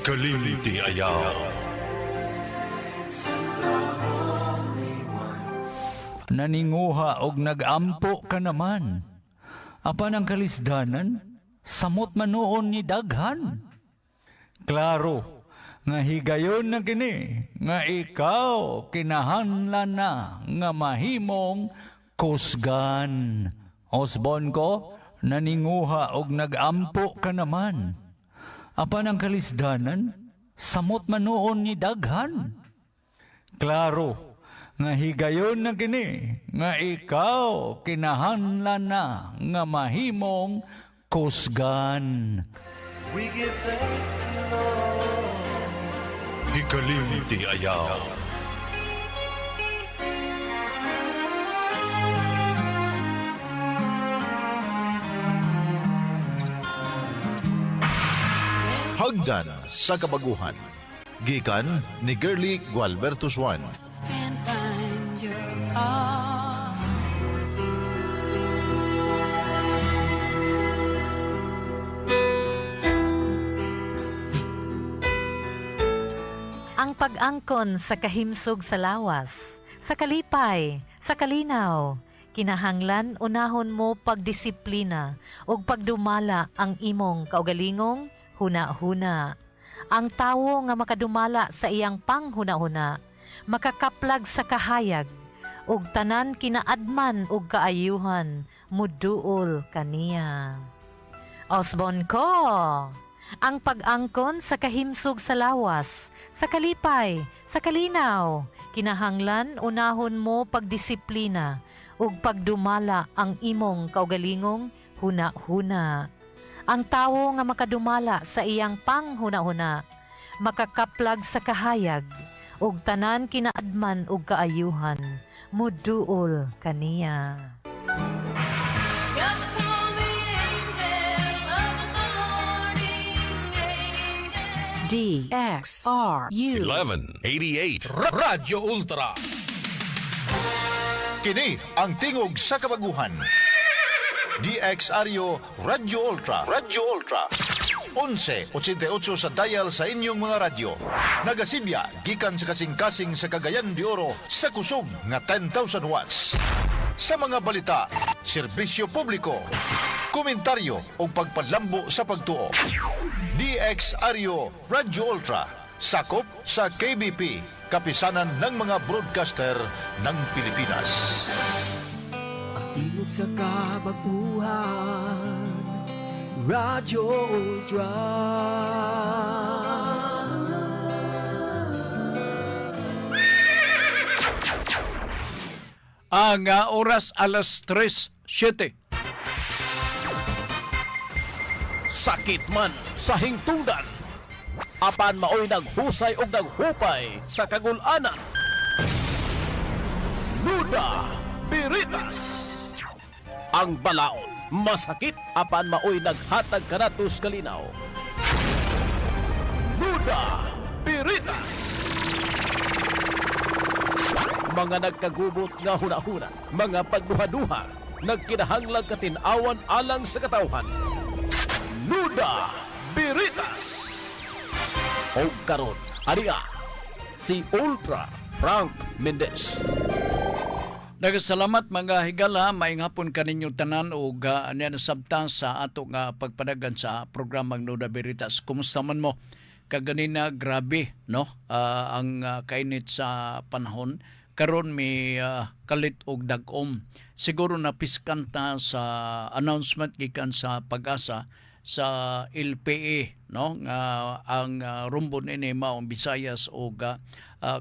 Kalimti ayaw. Naninguha og nagampo ka naman. Apan ang kalisdanan, samot manuon ni daghan. Klaro, nga higayon na kini, nga ikaw kinahanglan na nga mahimong kusgan. Osbon ko, naninguha og nagampo ka naman. Apan ang kalisdanan, samot manuon ni daghan. Klaro, nga higayon na kini, nga ikaw kinahanglan na nga mahimong kusgan. We give thanks to the Lord. Kalimti ayaw. Hagdan sa kabaguhan. Gikan ni Girly Gualberto Swan. Can't find your heart. Ang pag-angkon sa kahimsog sa lawas, sa kalipay, sa kalinaw, kinahanglan unahon mo pagdisiplina ug pagdumala ang imong kaugalingong huna-huna. Ang tawo nga makadumala sa iyang panghuna-huna, makakaplag sa kahayag, ug tanan kinaadman ug kaayuhan, muduol kaniya. Osbon ko! Ang pag-angkon sa kahimsog sa lawas, sa kalipay, sa kalinaw, kinahanglan unahon mo pagdisiplina ug pagdumala ang imong kaugalingong huna-huna. Ang tawo nga makadumala sa iyang panghuna-huna, makakaplag sa kahayag, ug tanan kinaadman ug kaayuhan, muduol kaniya. Just call me angel of the morning, angel. DXRU 1188. Radyo Ultra. Kini ang tingog sa kabaguhan. DXRU Radyo Ultra. Radyo Ultra. 1188 sa dial sa inyong mga radyo. Nagasibya, gikan sa kasing-kasing sa Cagayan de Oro sa kusog nga 10,000 watts. Sa mga balita, serbisyo publiko, komentaryo o pagpadlambo sa pagtuo. DXRU Radyo Ultra. Sakop sa KBP, kapisanan ng mga broadcaster ng Pilipinas. Tingog sa kabaguhan, Radyo Ultra. Ang oras alas 3:07. Sakit man sa hingtungdan, apan maoy naghusay og naghupay sa kagul-anan. Luda Biritas. Ang balaod masakit apan maoy naghatag kanatos kalinaw. Luda Biritas. Mga nagkagubot nga huna-huna, mga pagduha-duha, nagkinahanglang katinawan alang sa katawhan. Luda Biritas. O karon, ariya, si Ultra Frank Mendez. Nagasalamat mga higala, maayong hapon kaninyo tanan o sabta sa ato nga pagpadagan sa programang Luda Biritas. Kumusta man mo? Kaganina grabe no ang kainit sa panahon. Karon may kalit og dag-om. Siguro na piskanta sa announcement gikan sa Pag-asa sa LPA no nga ang rumbon ini mao Visayas o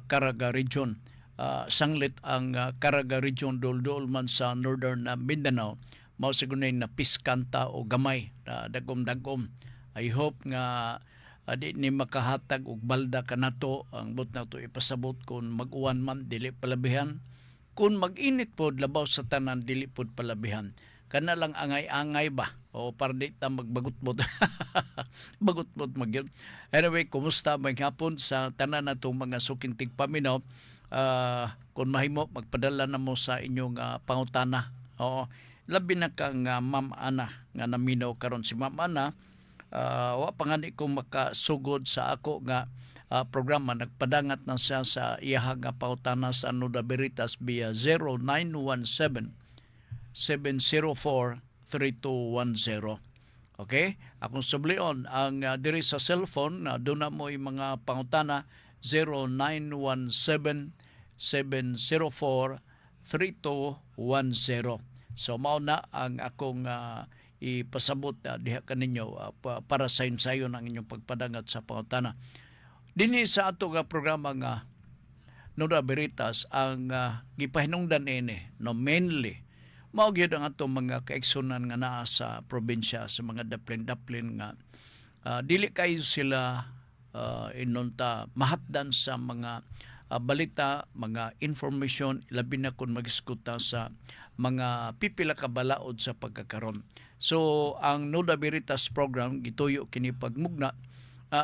Caraga region. Sanglit ang Caraga region dol man sa northern Mindanao mao siguro na piskanta o gamay dagom-dagom. I hope nga di ni makahatag og balda kanato ang but nato ipasabot kung mag-uwan man dili palabihan, kung mag-init pod labaw sa tanan dili pod palabihan. Kana lang angay-angay ba o para di ta magbagot-bot bagot-bot magyud. Anyway, kumusta may hapon sa tanan natong mga sukintig paminaw. Kung mahimo magpadala na mo sa inyong pangutana. Oo, labi na kang Ma'am Ana nga naminaw karon si Ma'am Ana wa pa nga ni ko makasugod sa ako nga programa. Nagpadangat na siya sa iyaha nga pautana sa Nuda Veritas via 0917-704-3210. Okay? Akong sublion ang diri sa cellphone na doon na mo yung mga pangutana 0917-704-3210. So mao na ang akong ipasabot diha kaninyo para sa insayon ang inyong pagpadangat sa pangutana. Dinhi sa ato nga programa nga Nuda Veritas ang gipahinungdan ini no mainly mao gyud ang ato mga kaigsunan nga naa sa probinsya sa mga daplin-daplin nga dili kayo sila inunta mahatdan sa mga balita, mga information, labi na kung mag-iskuta sa mga pipila ka balaod sa pagkakaron. So ang Nuda Veritas program gituyo kini pagmugna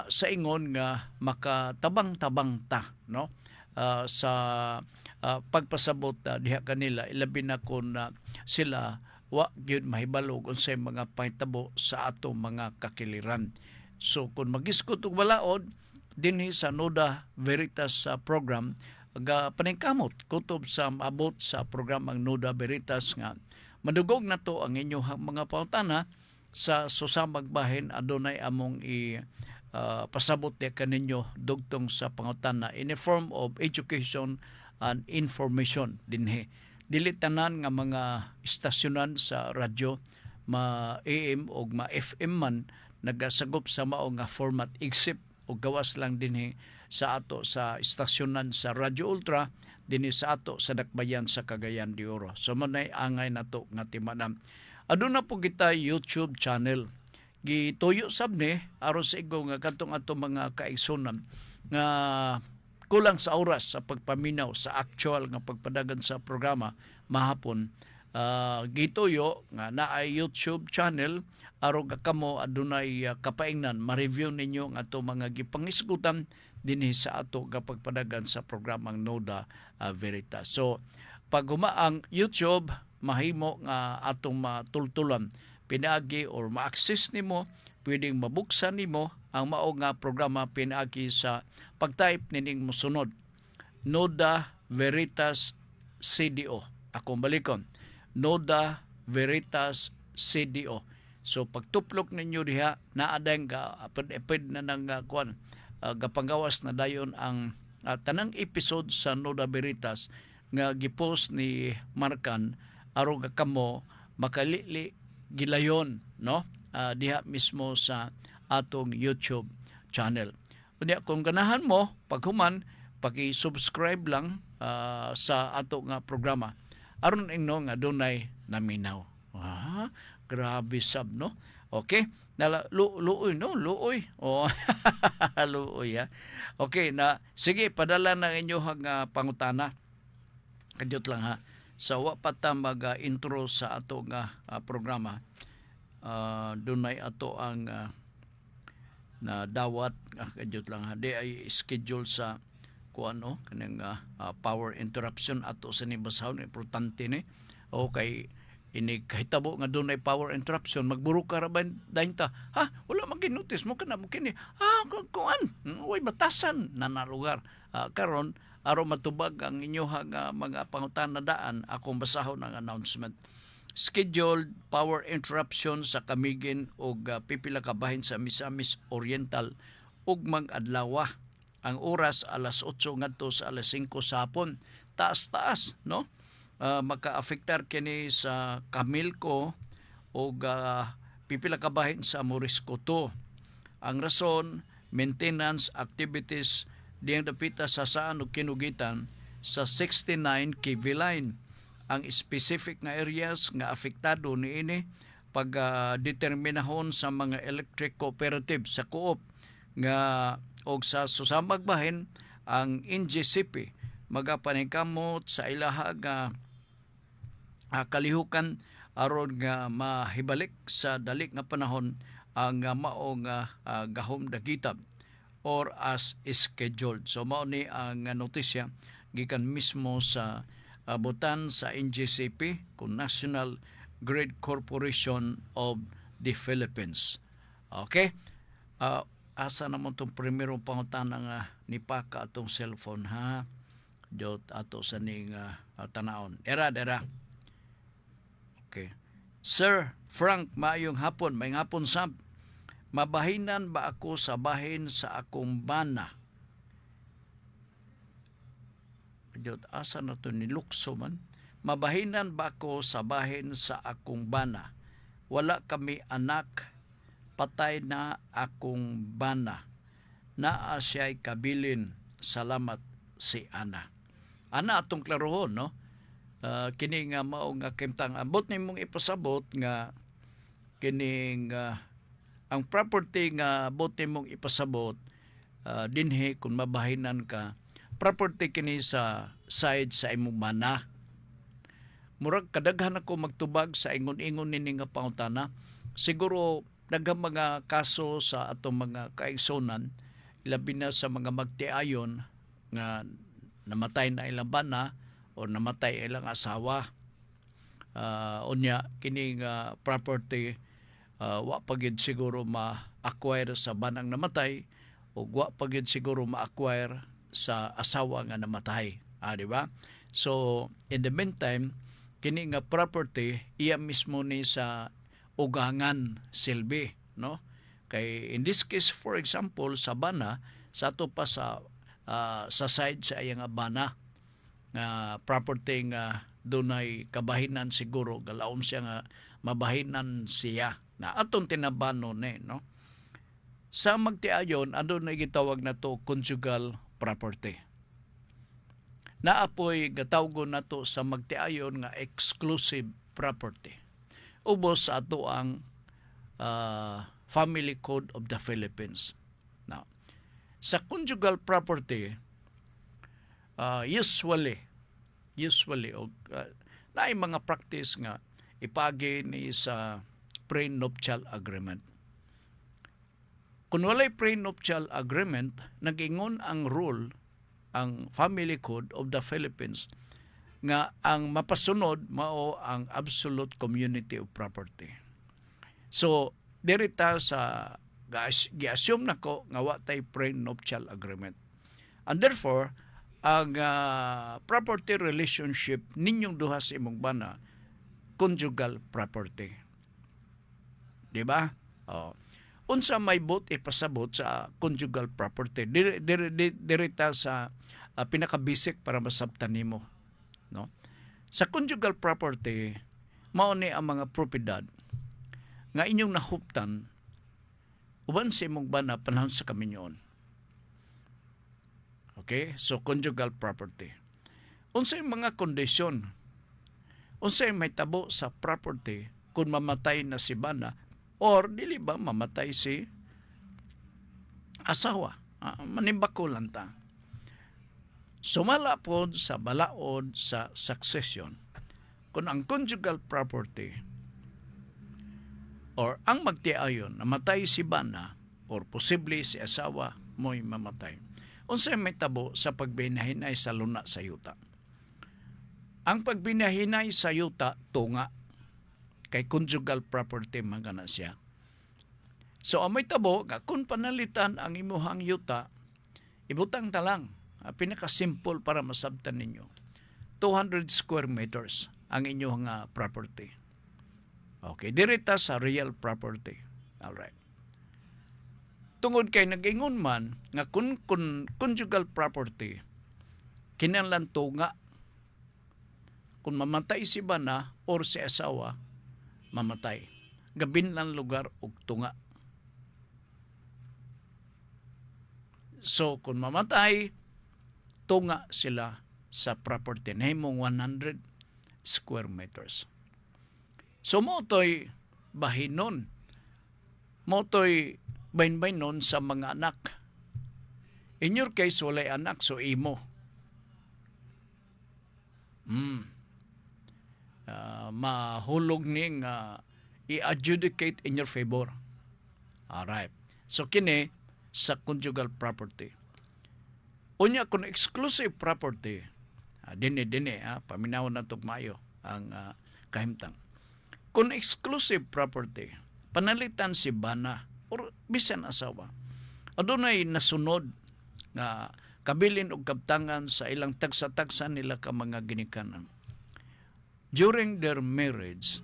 sa ingon nga makatabang-tabang ta, no? Sa pagpasabot diha kanila, ilabi na kung sila wa gyud mahibalo unsay mga pahitabo sa ato mga kakiliran. So kung mag-iskut og balaod dinhi sa Nuda Veritas program, paningkamot kutob sa maabot sa programang Nuda Veritas nga madugog na to ang inyong mga pautana sa susamag bahin adunay among pasabot kaninyo dugtong sa pangutana in a form of education and information dinhi. Dili tanan nga mga istasyonan sa radyo ma AM o ma FM man nagasagop sa mao nga format except o gawas lang dinhi sa ato sa istasyonan sa Radyo Ultra dinhi sa ato sa Dakbayan sa Cagayan de Oro. So manay angay nato nga timanam. Aduna po kita YouTube channel. Gituyo sab ni aron sa igo nga kadtong ato mga kaigsunan nga kulang sa oras sa pagpaminaw sa actual nga pagpadagan sa programa mahapon. Gituyo nga naay YouTube channel aron kamo adunay kapaingnan ma-review ninyo ang ato mga gipangisgutan dinhi sa ato nga pagpadagan sa programang Nuda Veritas. So pag ang YouTube mahimo nga atong matultulan pinaagi or ma-access nimo, pwedeng mabuksan nimo ang mao nga programa pinaagi sa pag-type nining mosunod Nuda Veritas CDO. Akong balikon, Nuda Veritas CDO. So pagtuplok ninyo diha naadang apid na nang kuan gapanggawas na dayon ang tanang episode sa Nuda Veritas nga gipost ni Markan aron kamo makalili gilayon, no? Diha mismo sa atong YouTube channel. Unya kung ganahan mo paghuman paki-subscribe lang sa ato nga programa aron ingno nga dunay naminaw. Grabe sab, no? Okay, luoy, no? Luoy. Oh, luoy, ha? Okay, sige, padala na inyong pangutana. Kadyot lang, ha? Sa wa pa ta mag-intro sa ato nga programa, dunay ato ang na dawat, kadyot lang, ha? Di ay schedule sa kuano kanang power interruption ato sa nibasahon, importante ni. Okay, ini kahitabo nga doon ay power interruption magburo ka ra ba dahin ta wala maginotice mo kana mo kini kuan way batasan na lugar karon aron matubag ang inyoha nga mga pangutan na daan akong basahon ang announcement. Scheduled power interruption sa Camiguin og pipila ka bahin sa Misamis Oriental ug mag-adlaw. Ang oras alas 8 ngadto sa alas 5 sa hapon. Taas-taas, no? Maka-afektar kini sa Camilco o pipila ka bahin sa Morisco 2. Ang rason, maintenance activities diyang dapita sa saan o kinugitan sa 69 kV line. Ang specific nga areas nga apektado niini pag determinahon sa mga electric cooperative sa co-op nga og sa susamag bahin ang NGCP magapaningkamot sa ilaha nga kalihukan aron nga mahibalik sa dali nga panahon ang mao nga gahom dagitab or as scheduled. So mao ni ang notisya gikan mismo sa abutan sa NGCP kung National Grid Corporation of the Philippines. Okay? Asa naman itong primerong pangutana nga ni Paka atong cellphone, ha? Diyot ato sa ning tanaon. Dera. Okay. Sir Frank, maayong hapon. May hapon, Sam. Mabahinan ba ako sa bahin sa akong bana? Diyot, asa na to ni Lukso man? Mabahinan ba ako sa bahin sa akong bana? Wala kami anak, patay na akong bana. Naa siya'y kabilin, salamat si Ana. Ana atong klarohon, no? Kini nga mao nga kimtang ambot nimong ipasabot nga kining ang property nga bot nimong ipasabot dinhi kung mabahinan ka, property kini sa side sa imong bana. Murag kadaghan ako magtubag sa ingon-ingon nini nga pangutana. Siguro daghang mga kaso sa atong mga kaigsonan, labi na sa mga magtiayon nga namatay na ilang bana o namatay ilang asawa. Unya kining property wa pagid siguro ma-acquire sa banang namatay o wa pagid siguro ma-acquire sa asawa nga namatay. Di ba? So, in the meantime, kini nga property iya mismo ni sa ugangan silbi, no? Kay in this case, for example, sa bana, sa ato pa sa side sa iyang bana nga property nga dunay kabahinan siguro galaom siya nga mabahinan siya na atong tinabano ni, no? Sa magtiayon adunay gitawag na to conjugal property. Naapoy gatawgon nato sa magtiayon nga exclusive property. Ubos sa ato ang Family Code of the Philippines. Now, sa conjugal property, usually naay mga practice nga ipagi ni sa prenuptial agreement. Kung walay prenuptial agreement, nag-ingon ang rule, ang Family Code of the Philippines, nga ang mapasunod mao ang absolute community of property. So, dirita sa gi-assume nako nga wa tay prenuptial agreement. And therefore, ang property relationship ninyong duha sa imong bana, conjugal property. Di ba? Unsa may bot ipasabot sa conjugal property? Dirita sa pinaka-basic para masabtan nimo, no? Sa conjugal property, mao ni ang mga propiedad nga inyong nahuptan uban sa imong bana panahon sa kaminyoon. Okay? So, conjugal property. Unsay mga kondisyon? Unsay may tabo sa property kung mamatay na si bana or dili ba mamatay si asawa? Manimbako lang ta. Sumala po sa balaod sa succession kung ang conjugal property or ang magtiayon namatay si bana or posible si asawa mo'y mamatay. Unsay may tabo sa pagbinahinay sa luna sa yuta? Ang pagbinahinay sa yuta tunga kay conjugal property man kana siya. So ang may tabo nga kung panalitan ang imuhang yuta, ibutang ta lang, pinaka-simple para masabtan ninyo. 200 square meters ang inyong property. Okay, dirita sa real property. Alright. Tungod kay nag-ingon man nga kung conjugal property kinahanglan tunga kung mamatay si bana or si asawa mamatay. Gabin lang lugar og tunga. So kung mamatay, tunga sila sa property na himong 100 square meters. So mo to'y bahinon. Mo to'y bahin-bahinon sa mga anak. In your case, walay anak, so imo. Mahulog ning i-adjudicate in your favor. Alright. So kini sa conjugal property. Unya kung exclusive property, dini paminaw na tugmayo ang kahimtang. Kung exclusive property, panalitan si bana or bisan asawa. Adunay nasunod nga kabilin og kabtangan sa ilang tagsa-tagsa nila ka mga ginikanan. During their marriage,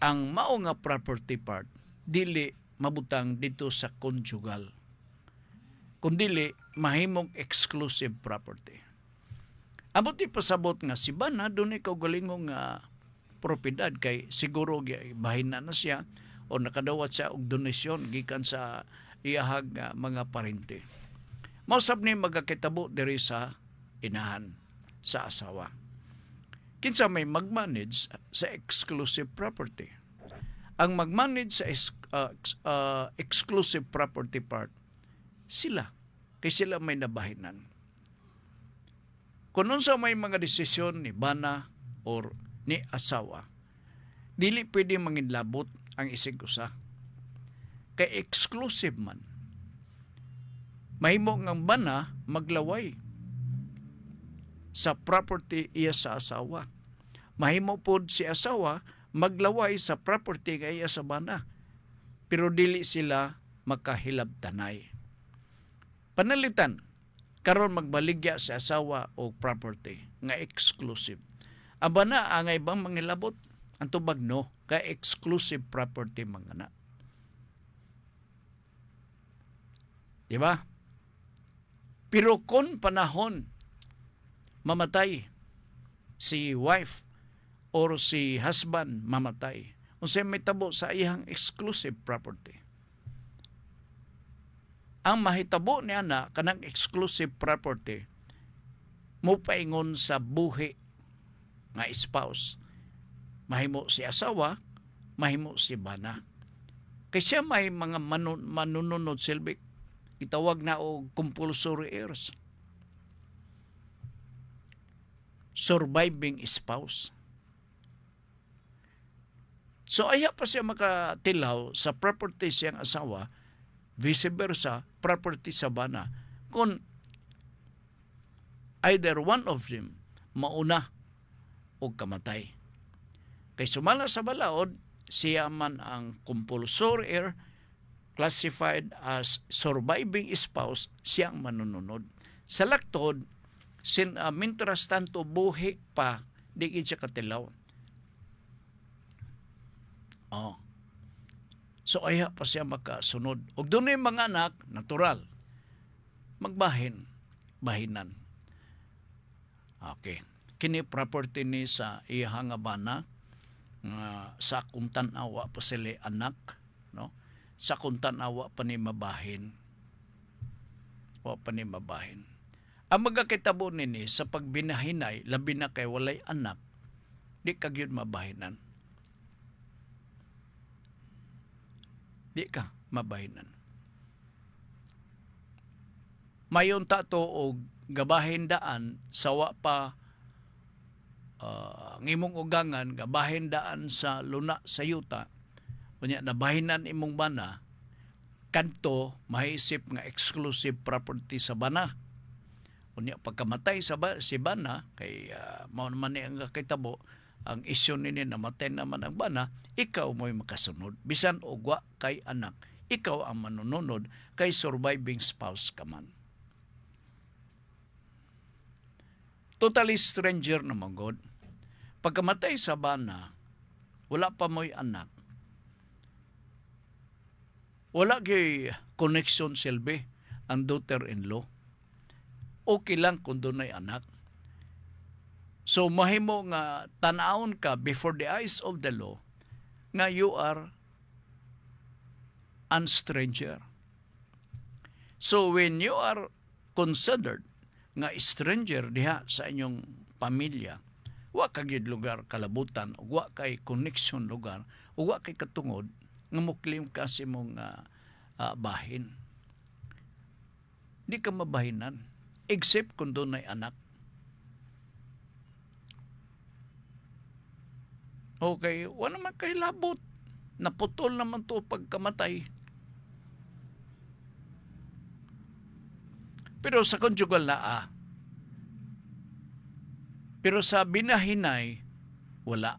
ang mao nga property part dili mabutang dito sa conjugal, kundili mahimong exclusive property. Amot pasabot nga si Bana dunay kaugalingong nga propiedad kay siguro bahina na siya o nakadawat siya og donasyon gikan sa iyahag mga parente. Mausab ni magakitabo diri sa inahan sa asawa. Kinsa may magmanage sa exclusive property. Ang magmanage sa exclusive property part, sila. Kay sila may nabahinan. Kung sa may mga desisyon ni Bana or ni asawa, dili pwede manginlabot ang isig usa. Kay exclusive man. Mahimo ng Bana maglaway sa property iya sa asawa. Mahimo pod si asawa maglaway sa property nga iya sa Bana. Pero dili sila makahilabtanay. Panalitan, karon magbaligya sa asawa o property nga exclusive. Aba na angay bang mangilabot? Ang tubag no, ka exclusive property mangana. Diba? Pero kung panahon mamatay si wife or si husband mamatay, unsay may tabo sa iyang exclusive property. Ang mahitabo niya na kanang exclusive property mo paingon sa buhi nga spouse. Mahimo si asawa, mahimo si Bana. Kay siya may mga manununod silbi. Itawag na og compulsory heirs. Surviving spouse. So aya pa siya makatilaw sa property siyang asawa, vice versa, property sa Bana. Kung either one of them mauna o kamatay. Kay sumala sa balaod, siya man ang compulsory heir, classified as surviving spouse, siyang manununod. Sa laktod, mintras tanto buhi pa, di siya katilaw. Oh. So aya pa siya makasunod. Og doon yung mga anak, natural, bahinan. Okay. Kini property ni sa iyang nga Bana, sa kuntan awa pa sila anak, no? Sa kuntan awa pa ni mabahin. Wa pa ni mabahin. Ang magakitabo nini sa pagbinahinay, labi na kay walay anak, di kagyud mabahinan. Di ka mabahinan. Mayon tato og gabahin daan sawa pa ngimong ugangan, gabahin daan sa luna sa yuta, unya nabahinan imong Bana, kanto mahisip nga exclusive property sa Bana. Unya pagkamatay si Bana, kay mao naman ni ang kitabo, ang isyu nini namatay naman ang Bana, ikaw mo'y makasunod. Bisan og wa kay anak, ikaw ang manununod kay surviving spouse ka man. Totally stranger naman God. Pagkamatay sa Bana, wala pa mo'y anak. Wala kay connection silbi ang daughter-in-law. Okay lang kung doon ay anak. So mahimo nga tanawon ka before the eyes of the law nga you are a stranger. So when you are considered nga stranger diha sa inyong pamilya, wa kagid lugar kalabutan, wa kay connection lugar, wa kay katungod nga muklim ka sa imong bahin. Di ka mabahinan except kung doon ay anak. Okay, wala naman kay labot. Naputol naman to pagkamatay. Pero sa conjugal na pero sa binahinay, wala.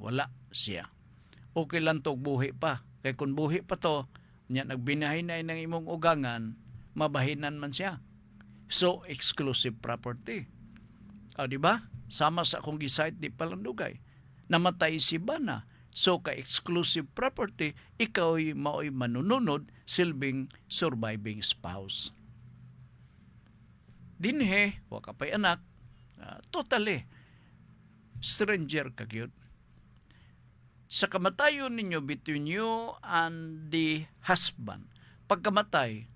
wala siya. Okay lang to buhi pa. Kaya kung buhi pa to, niya nagbinahinay ng imong ugangan, mabahinan man siya. So, exclusive property. Di ba? Sama sa akong gisite di palandugay. Namatay si Bana. So, ka-exclusive property, ikaw mao'y manununod silbing surviving spouse. Dinhe, waka pa'y anak, totally, stranger kagyod. Sa kamatayon ninyo between you and the husband, pagkamatay,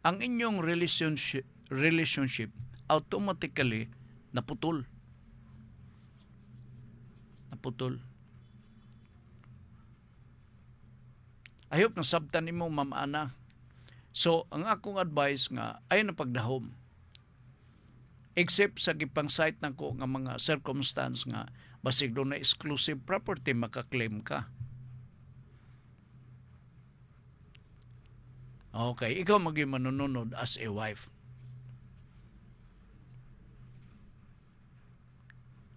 ang inyong relationship automatically naputol. Naputol. I hope nasabtan nimo, Ma'am Ana. So, ang akong advice nga, ay na pagdahom. Except sa gipang site na ko nga mga circumstance nga, basig doon na exclusive property, makaklaim ka. Okay, ikaw maging manununod as a wife.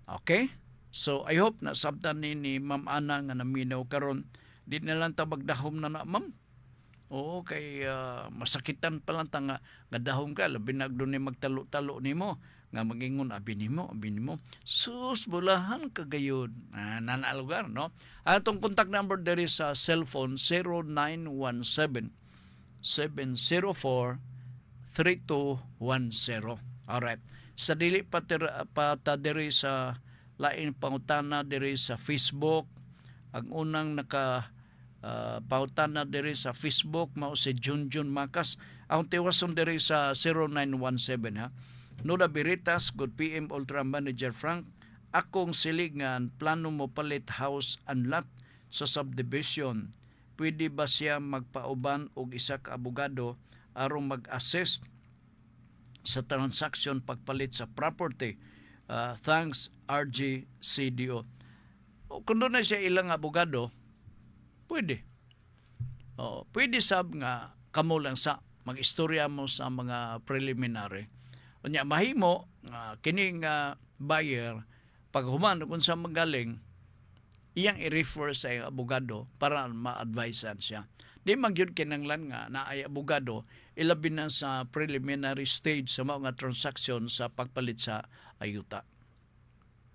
Okay? So, I hope na sabtan ni Ma'am Ana nga naminaw karon. Di na lang ta magdahom na ma'am. Oo, kay masakitan pa lang ta nga dahom ka. Labi na doon magtalo-talo ni mo. Nga magingon, abi ni mo. Sus, bulahan kagayod. Nanalugar, no? Atong contact number there is sa cellphone 0917-704-3210. Alright. Sa dili pa diri sa lain pangutana diri sa Facebook. Ang unang pautan na diri sa Facebook mao si Junjun Makas. Ang tiwason diri sa 0917 ha. Nuda Biritas, Good PM Ultra Manager Frank. Akong silingan plano mo palit house and lot sa subdivision. Pwede ba siya magpauban og isa ka abogado aron mag-assist sa transaction pagpalit sa property? Thanks RG CDO. Kung doon na siya ilang abogado, pwede. Pwede sab nga kamo lang sa mag-istorya mo sa mga preliminary. Unya mahimo kining buyer pag human kung sa magaling iyang i-refer sa iyang abogado para ma-advisean siya. Di magyud kinanglan nga naay abogado ilabi na sa preliminary stage sa mga transaction sa pagpalit sa ayuta.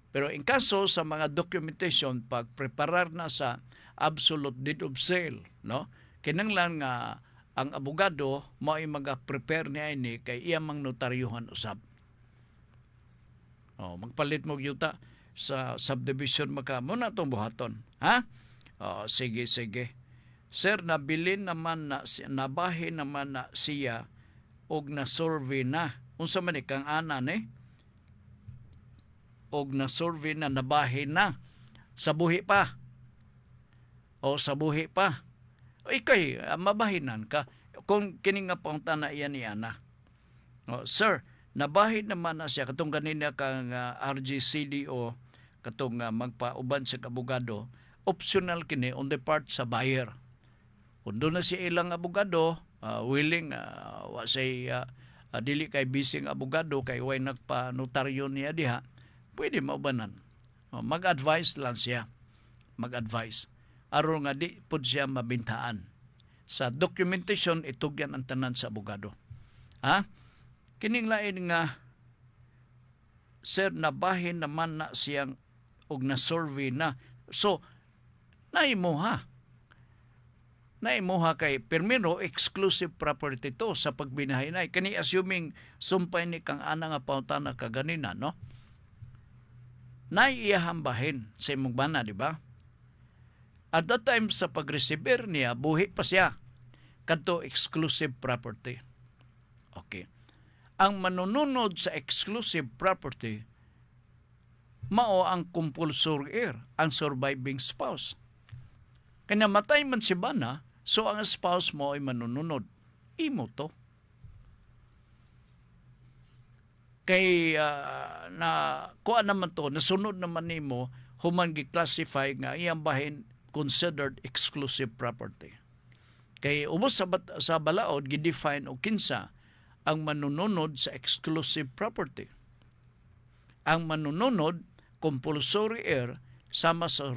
Pero in kaso sa mga documentation, pag-preparar na sa absolute deed of sale, no? Kinanglan nga ang abogado mo ay mag-prepare niya ini kay iya mang notaryuhan usab. Magpalit mo yuta sa subdivision mo na itong buhaton. Ha? Sige. Sir, nabahin naman na siya og na-survey na. Unsa man kang ana ni? Og na-survey na, nabahin na. Sa buhi pa. Sa buhi pa. Ikay, mabahinan ka. Kung kining nga pangtana iyan ni Ana. Sir, nabahin naman na siya. Katong ganina kang RGCDO, katong magpauban sa abogado, optional kini on the part sa buyer. Kung doon na si ilang abogado, willing, wasay dili kay bising abogado, kay way nagpa-notaryo niya diha, pwede maubanan. Mag-advise lang siya. Mag-advise. Aron nga di pud siya mabintaan. Sa documentation, itugyan ang tanan sa abogado. Kining lain nga, sir, nabahin naman na siyang og na-survey na. So, naimuha kay permiro exclusive property to sa pagbinahinay. Kani assuming sumpay ni kang ana nga pautana kaganina, no? Naiiyahambahin sa imong bana, di ba? At that time sa pag-receiver niya, buhi pa siya. Kadto exclusive property. Okay. Ang manununod sa exclusive property, mao ang compulsory heir, ang surviving spouse. Kaya namatay man si bana, so ang spouse mo ay manununod. Imo to. Kay na kuha naman to, nasunod naman nimo, human gi-classify nga iyang bahin considered exclusive property. Kay ubos sa balaod, gi-define o kinsa ang manununod sa exclusive property. Ang manununod, compulsory heir, sama sa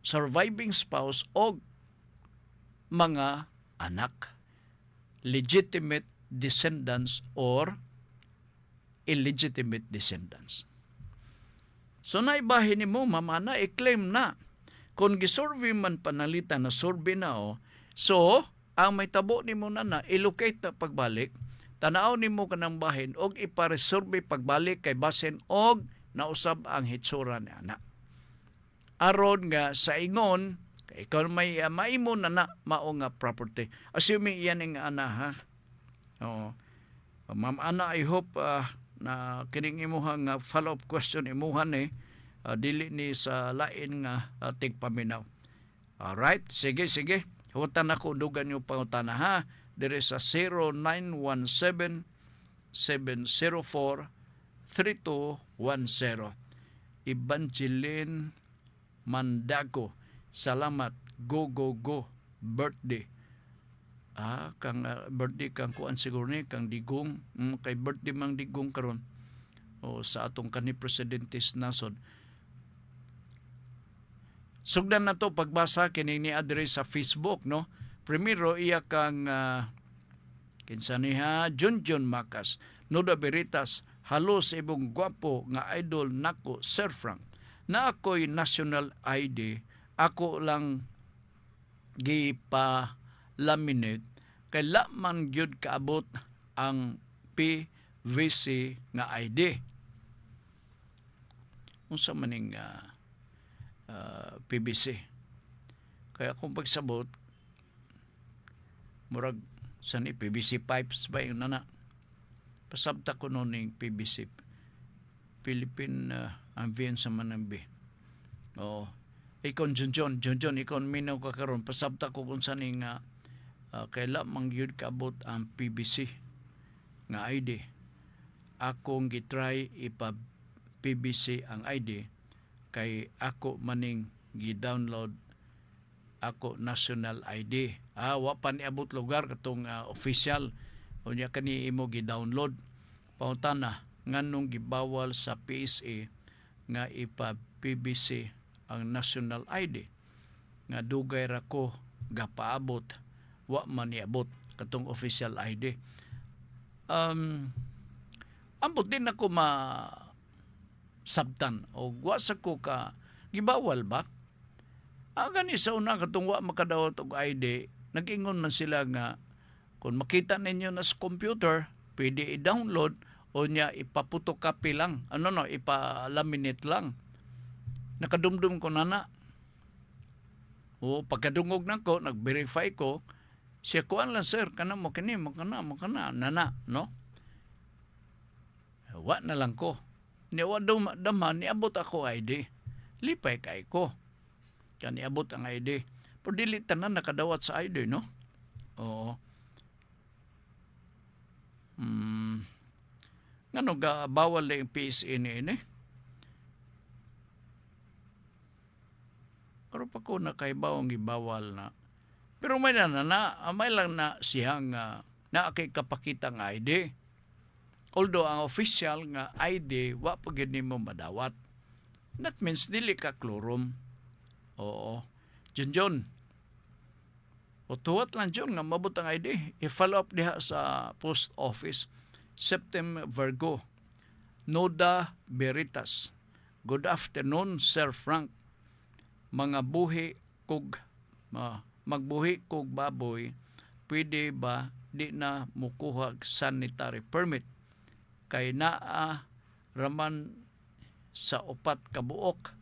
surviving spouse o mga anak, legitimate descendants or illegitimate descendants. So naibahin ni mo, mamana, i-claim na. Kung gisurvey man panalita na survey na so, ang may tabo ni mo na ilocate na pagbalik, tanaw ni mo kanang bahin, og iparesurvey pagbalik kay basen og nausab ang hitsura ni anak. Aron nga sa ingon, kay ikaw may maimo na mao nga property. Assuming iyan ang ana ha. Ma'am Ana, I hope na kining imuha nga follow-up question imuha ni dili ni sa lain nga tigpaminaw. Alright, sige. Huwatan ako dugan yung pangutana ha. Dire sa 0917-704-3210. Evangeline Mandago. Salamat. Go. Birthday. Kang birthday kang kuan siguro ni kang digong kay birthday mang digong karon sa atong kani presidentes nasod. Sugdan na to pagbasa kini ni address sa Facebook no. Primero iya kang kinsa niha Junjun Makas, Nuda Veritas, halos ibong gwapo nga idol nako Sir Frank. Na ako'y national ID, ako lang gipa laminate kay laman gyud kaabot ang PVC nga ID. Unsa maning PVC? Kaya kung pagsabot murag sani PVC pipes ba yung nana? Pasabta ko noon ng PVC Philippine Ambient sa Manambi. Ikon Junjun, ikon minaw ka karon pasabta ko kung sani nga kaila mangyud kaabot ang PVC nga ID. Akong gitry ipa PVC ang ID kay ako maning gi-download ako national ID. Wa pa niabot lugar katong official unya kani imo gi-download. Pautana nganong gibawal sa PSA nga ipa PVC ang national ID nga dugay ra ko gapaabot wa man niabot katong official ID. Ambot din ako sabtan o wa sa ko ka gibawal ba? Gani sa una katong wa makadawat og ID, nag-ingon man sila nga kung makita ninyo na sa computer, pwede i-download o niya ipaputocopy lang. Ipa-laminate lang. Nakadumdum ko nana. Pagkadungog na ko, nag-verify ko, siya kuan lang sir, kana mo kini, mo kana, nana, no? Wa na lang ko. Niwa daman, niabot ako ID. Lipay kay ko. Kaya niabot ang ID. Pero dili tanan nakadawat sa ID, no? Oo. Ngano ga bawal na yung PSA ini? Pero pa ko na kay bawang gibawal na. Pero may lang na siyang naakay kapakita ng ID. Although ang official nga ID, wa pa gid nimo madawat. That means dili ka quorum. Oo. Junjun. Tuwat lang dyan nga mabot ang ID. I-follow up diha sa post office. Septem Virgo. Noda Veritas. Good afternoon, Sir Frank. Mga buhi kog magbuhi kog baboy, pwede ba di na mukuha sanitary permit? Kay naa raman sa upat ka buok.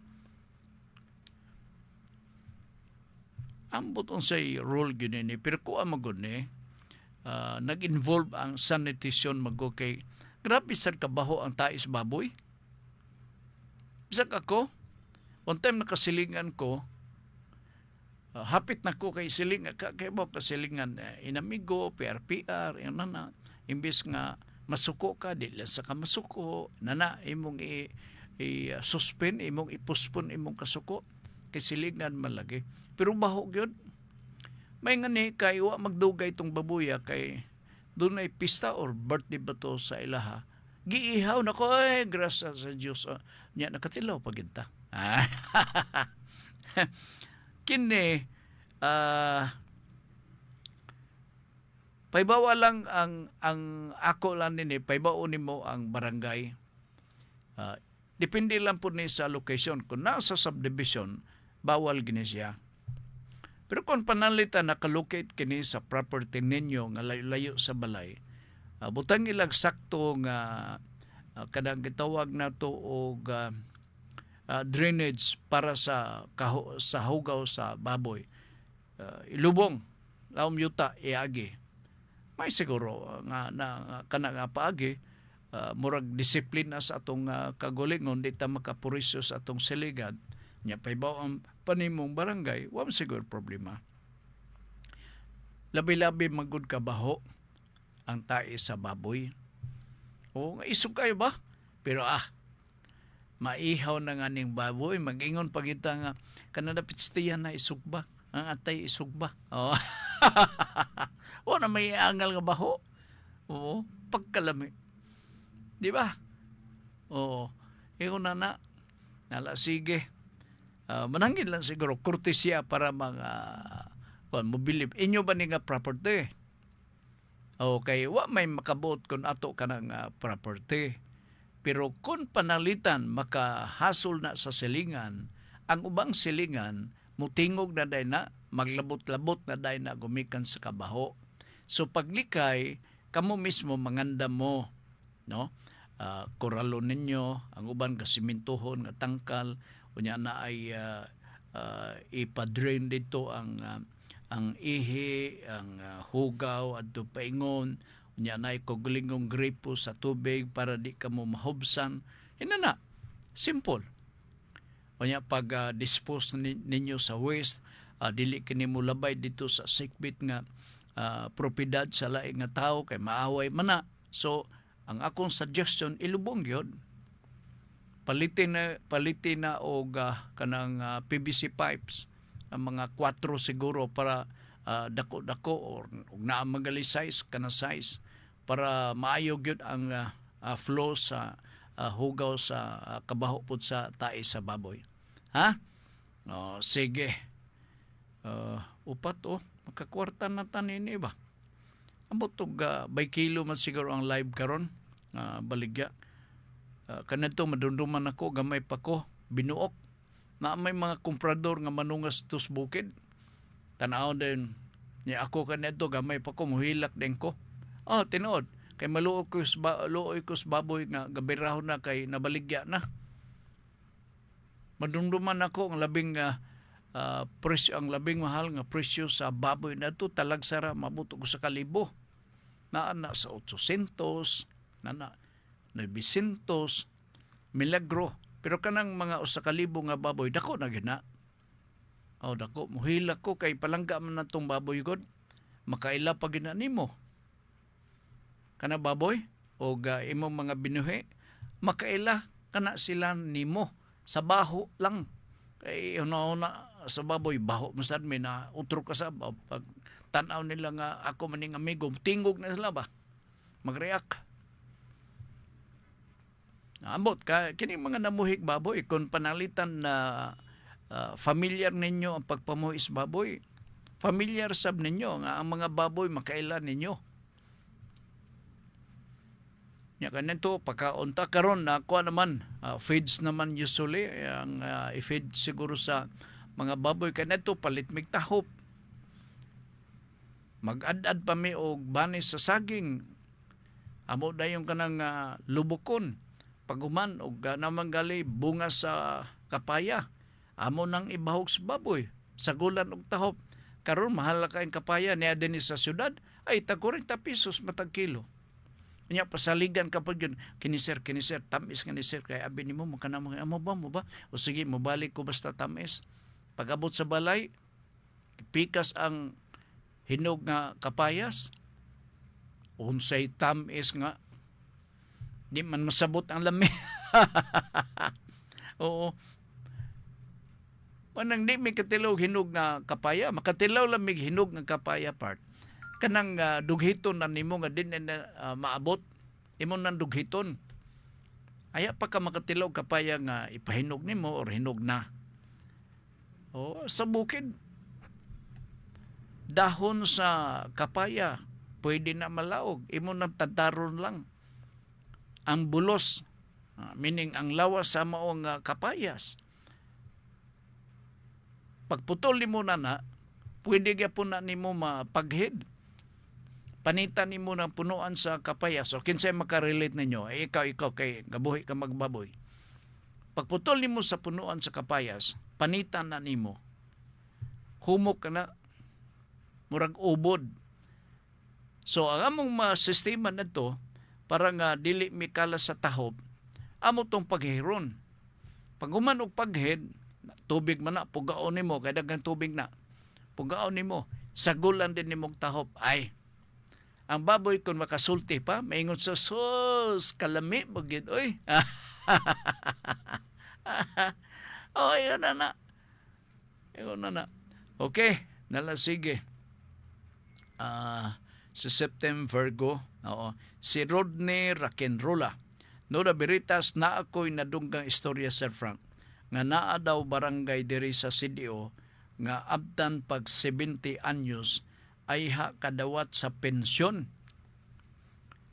Ambot unsay rule gyud ni pero kuha magud ni nag-involve ang sanitation maggo kay grabe sad kabaho ang tais baboy. Bisag ako one time nakasilingan ko hapit na ko kay siling kay mo kasilingan inamigo PRPR yan na imbis nga masuko ka dili sa ka masuko nana imong i-suspend imong i-postpone imong kasuko kay silingan man lagi pero baho gyud may ngani kay wa magdugay tong babuya kay dunay pista or birthday ba to sa ilaha giihaw na ko grasa sa Dios nya nakatilaw pagid ta Ah, kini paibawa lang ang ako lang nini paibaw nimo ang barangay. Depende lang po ni sa location. Kung nasa subdivision, bawal gini siya. Pero kung panalitan nakalocate kini sa property ninyo nga layo-layo sa balay, butang ilang sakto nga kanang gitawag na to og drainage para sa sa hugaw sa baboy. Ilubong laom yuta iagi. May siguro nga kana nga paagi murag disiplina sa atong kagulingon di ta makapurisyo sa atong siligan nya paibaw ang panimong barangay wa siguro problema. Labi-labi magud kabaho ang tae sa baboy. O isog kayo ba? Pero maihaw na nga ning baboy magingon pagita nga kanada pitstiyan na isog ba? Ang atay isog ba? Oh. O na may angal nga baho. Oo, pagkalami. Di ba? Oo. Ikaw na. Nala, sige. Manangin lang siguro. Kurtesya para mga mobilib. Inyo ba nga property? Okay. Wa may makabuot kung ato ka ng property. Pero kung panalitan, makahasol na sa silingan, ang ubang silingan, mutingog na day na, maglabot-labot na day na gumikan sa kabaho. So paglikay, kamo mismo manganda mo, no? Koralo ninyo, ang uban kasimintuhon nga tangkal, unya na ay ipa-drain dito ang ihi, ang hugaw adto paingon, unya na ay kogulingong gripo sa tubig para di ka mo mahubsan. Inana, simple. Unya pag dispose ninyo sa waste, dili kini mo labay dito sa sikbit nga propiedad sa laing nga tao kay maaway man na. So ang akong suggestion ilubong yun. Palitin na og kanang PVC pipes ang mga 4 siguro para dako-dako or naa magali size kana size para maayo gyud ang flow sa hugaw sa kabaho pud sa tae sa baboy. Ha? Sige. Upat makakwarta na tanini ba? Ambot og by kilo man siguro ang live karon baligya. Kanadto madunduman ako gamay pa ko binuok na may mga komprador nga manungas tus bukid. Tanaw din ni ako kanadto gamay pa ko muhilak din ko. Tinuod kay maluoy ko sa baboy nga gabirahon na kay nabaligya na. Madunduman ako ang labing presyo, ang labing mahal nga presyo sa baboy na ito talagsara mabuto ko sa 1,000. Na sa 800, na 900, milagro. Pero kanang mga 1,000 nga baboy, dako na gina. Dako, muhila ko kay palangga man na itong baboy god. Makaila pa gina nimo. Kana baboy, o imong mga binuhi, makaila kana sila nimo. Sa baho lang. Kay una sa baboy, baho masad may na utro ka sa pag tanaw nila nga ako maning amigo, tingog na sila ba? Mag-react. Ambot ka kini mga namuhik baboy kung panalitan na familiar ninyo ang pagpamuhis baboy. Familiar sab ninyo nga ang mga baboy makaila ninyo. Nya kanento pagkaunta karon na ako naman feeds naman usually ang i-feed siguro sa mga baboy kanento palit mig tahop. Mag-ad-ad pa mi og banis sa saging. Amo dayon kanang lubukon. Paguman og namang gali bunga sa kapaya. Amo nang ibahog sa baboy. Sagulan og tahop. Karon mahal ka ang kapaya niya din sa syudad ay tag 40 pesos matag kilo. Nya pasaligan kapag yun kiniser tamis kiniser kay abi nimo mo kana mo ba o sige mo balik ko basta tamis. Pag-abot sa balay pikas ang hinog nga kapayas unsay tamis nga di man masabot ang lami. Oo. Panang di may katilaw hinog nga kapaya, makatilaw lang may hinog nga kapaya part. Kanang dughiton na nimo nga din na maabot imo nang dughiton. Aya pa ka makatilaw kapaya nga ipahinog nimo or hinog na. O, sa bukid, dahon sa kapaya, pwede na malaog. Imo nang tadaron lang. Ang bulos, meaning ang lawas sa maong kapayas. Pagputol nimo na, pwede gyapon na nimo mapaghid. Panitan nimo ng punuan sa kapayas. So, kinsay makarelate ninyo? Ikaw kay gabuhi ka magbaboy. Pagputol nimo sa punuan sa kapayas, panitan na nimo. Humok ka na. Murag ubod. So, ang among sistema na to, para nga dili mikala sa tahob, amo tong paghiron. Pag human og paghid, tubig man na, pugaon nimo, kay daghang tubig na. Pugaon nimo, sagulan din nimong tahob. Ay, ang baboy kung makasulti pa, maingon sa sus, kalami, bagid, oy. Oh, yun na. Yun na. Okay, nala sige. Sa September Virgo, si Rodney Rakenrola. No na biritas na ako'y nadunggang istorya, Sir Frank, nga naa daw barangay diri sa CDO, nga abtan pag 70 anyos, ay kadawat sa pensyon.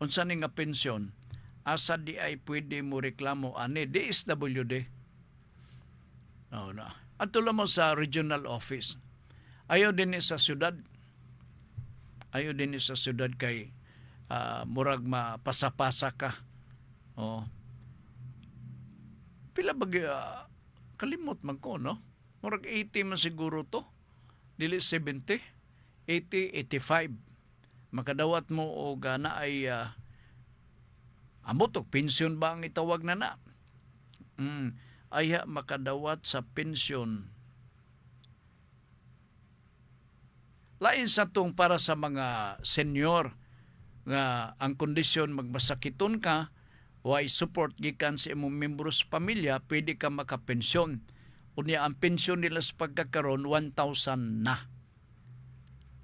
Unsa ni nga pensyon? Asa di ay pwede mo reklamo ani DSWD. Na. Ato lang mo sa regional office. Ayaw din sa syudad. Ayaw din sa syudad kay murag mapasapasa ka. Pila ba kalimot man ko, no? Murag 80 man siguro to. Dili 70. 80, 85. Makadawat mo o gana ay amot o pensyon ba ang itawag na? Ay makadawat sa pensyon. Lain sa tong para sa mga senior nga ang kondisyon magmasakiton ka o ay support gikan sa imong membro sa pamilya, pwede ka makapensyon. Unya ang pensyon nila sa pagkakaroon 1,000 na.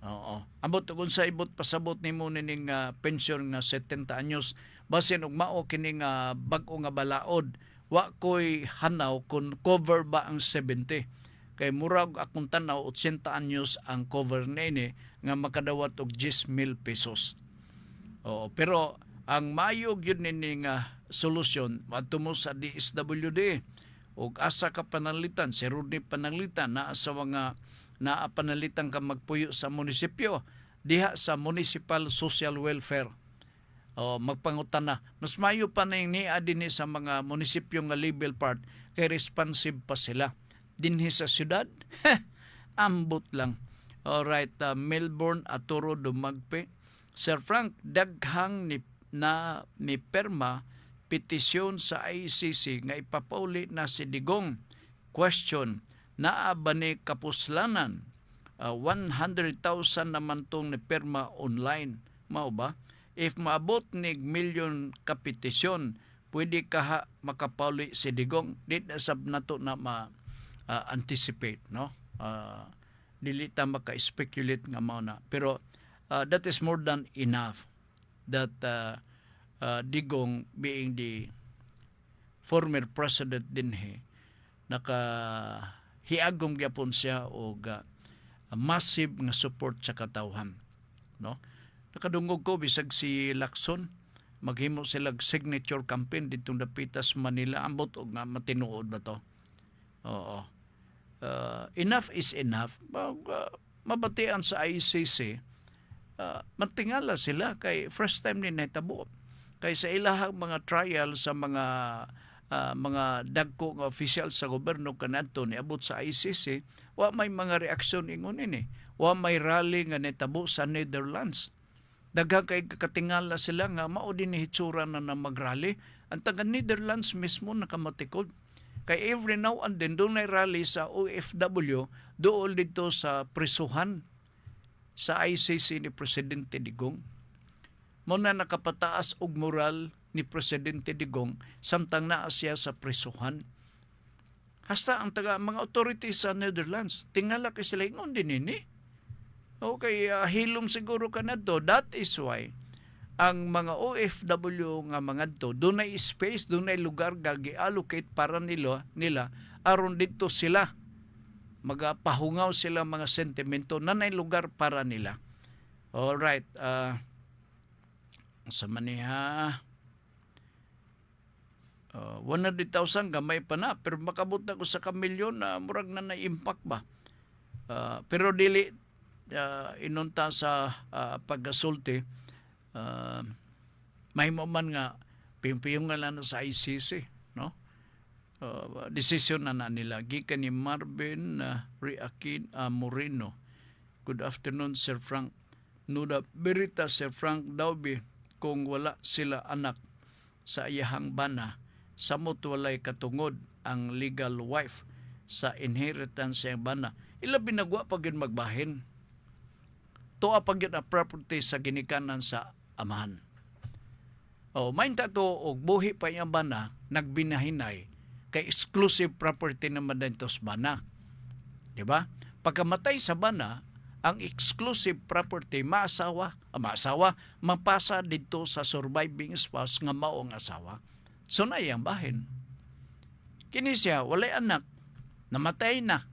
Oo. Ambot kung sa ibot pasabot nimo ning pensyon nga 70 anyos, basin og mao kining bag-o nga balaod, wa koy hanaw kung cover ba ang 70. Kay murag akong tanaw 80 anyos ang cover nini nga makadawat og 10,000 pesos. Oo, pero ang mayog yun ning solusyon adto mo sa DSWD og asa ka panalitan, si Rodney panalitan na sa mga panalitan ka magpuyo sa munisipyo diha sa Municipal Social Welfare. Magpangutan na. Mas mayo pa na yung niya din sa mga munisipyo nga label part kay responsive pa sila. Dinhi sa syudad, ambot lang. Alright, Melbourne, Aturo, Dumagpe. Sir Frank, daghang ni perma petisyon sa ICC nga ipapauli na si Digong. Question, naa ba ni kapuslanan 100,000 naman tong ni perma online? Mao ba? If maabot ni milyon kapetisyon, pwede ka makapauli si Digong. Di na sab nato na anticipate, no? Dili ta maka-speculate nga mao na. Pero that is more than enough that Digong being the former president dinhi hiagom gyapon siya og massive nga support sa katawhan, no? Nakadungog ko bisag si Lacson maghimo sila signature campaign ditong dapitas Manila, ambot og nga matinuod ba to. Oo. Enough is enough. Mabatian sa ICC, matingala sila kay first time ni nahitabo. Kay sa ilahang mga trial sa mga dagko nga official sa gobyerno kanadto niabot sa ICC, wa may mga reaksyon ingon ini. Wa may rally nga nitabo sa Netherlands. Daghang kay katingala sila nga mao din ni hitsura na mag-rally. Ang taga Netherlands mismo nakamatikod. Kay every now and then doon na rally sa OFW doon dito sa prisuhan sa ICC ni Presidente Digong. Muna nakapataas og moral ni Presidente Digong samtang naa siya sa prisuhan. Hasta ang mga authorities sa Netherlands, tingala kay sila ingon din ini. Okay, hilom siguro ka na to. That is why ang mga OFW nga mga to, dunay space, dunay lugar nga gi-allocate para nila aron dito sila magapahungaw sila mga sentimento, nanay lugar para nila. All right, sa maniha 100,000 gamay pa na, pero makabot na ko sa kamilyon na murag na na-impact ba. Pero dili inunta sa paggasulti, mahimo man nga piyong nga lang sa ICC, no? Decision na nila gikan ni Marvin Riakin Moreno. Good afternoon, Sir Frank. Nuda berita, Sir Frank Daubi, kung wala sila anak sa iyahang bana, samot walay katungod ang legal wife sa inheritance sa bana. Ila binagwa pag yun magbahin. Tuwa pag yun na property sa ginikanan sa amahan. Main ta to, og buhi pa yung bana, nagbinahinay, kay exclusive property naman dentos bana. Diba? Pagkamatay sa bana, ang exclusive property mapasa dito sa surviving spouse nga mao ang asawa. So na iyang bahin. Kini siya, walay anak, namatay na.